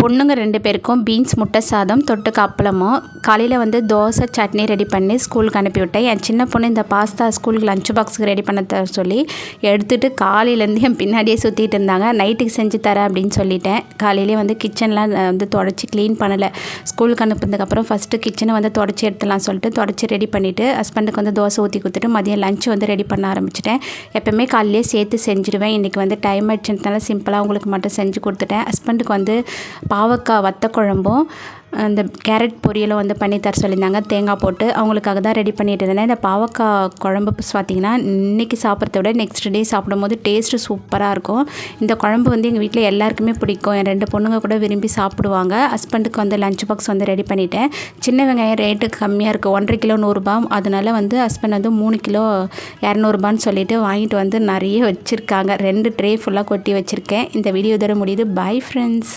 பொண்ணுங்க 2 பேருக்கும் பீன்ஸ் முட்டை சாதம் தொட்டுக்க அப்பளமும். காலையில் வந்து தோசை சட்னி ரெடி பண்ணி ஸ்கூலுக்கு அனுப்பிவிட்டேன். என் சின்ன பொண்ணு இந்த பாஸ்தா ஸ்கூலுக்கு லஞ்ச் பாக்ஸுக்கு ரெடி பண்ண தர சொல்லி எடுத்துகிட்டு காலையிலேருந்து என் பின்னாடியே சுற்றிட்டு இருந்தாங்க. நைட்டுக்கு செஞ்சு தரேன் அப்படின்னு சொல்லிட்டேன். காலையிலே வந்து கிச்சன்லாம் வந்து தொடச்சி க்ளீன் பண்ணலை. ஸ்கூலுக்கு அனுப்புனதுக்கப்புறம் ஃபஸ்ட்டு கிச்சனை வந்து தொடச்சி எடுத்துலாம் சொல்லிட்டு தொடச்சி ரெடி பண்ணிவிட்டு ஹஸ்பண்டுக்கு வந்து தோசை ஊற்றி கொடுத்துட்டு மதியம் லஞ்ச் வந்து ரெடி பண்ண ஆரம்பிச்சிட்டேன். எப்போவுமே காலையிலே சேர்த்து செஞ்சுடுவேன். இன்றைக்கி வந்து டைம் ஆயிடுச்சுனால சிம்பிளாக உங்களுக்கு மட்டும் செஞ்சு கொடுத்துட்டேன். ஹஸ்பண்டுக்கு வந்து பாவக்காய் வத்த குழம்பும் அந்த கேரட் பொரியலும் வந்து பண்ணி தர சொல்லியிருந்தாங்க தேங்காய் போட்டு. அவங்களுக்காக தான் ரெடி பண்ணிட்டு இருந்தேன். இந்த பாவக்காய் குழம்பு பார்த்திங்கன்னா இன்றைக்கி சாப்பிட்றத விட நெக்ஸ்ட் டே சாப்பிடும்போது டேஸ்ட்டு சூப்பராக இருக்கும். இந்த குழம்பு வந்து எங்கள் வீட்டில் எல்லாருக்குமே பிடிக்கும். என் 2 பொண்ணுங்க கூட விரும்பி சாப்பிடுவாங்க. ஹஸ்பண்டுக்கு வந்து லஞ்ச் பாக்ஸ் வந்து ரெடி பண்ணிட்டேன். சின்ன வெங்காயம் ரேட்டு கம்மியாக இருக்குது, 1.5 கிலோ 100 ரூபா. அதனால வந்து ஹஸ்பண்ட் வந்து 3 கிலோ 200 ரூபான்னு சொல்லிட்டு வாங்கிட்டு வந்து நிறைய வச்சுருக்காங்க. 2 ட்ரே ஃபுல்லாக கொட்டி வச்சுருக்கேன். இந்த வீடியோ தர முடியுது. Bye friends.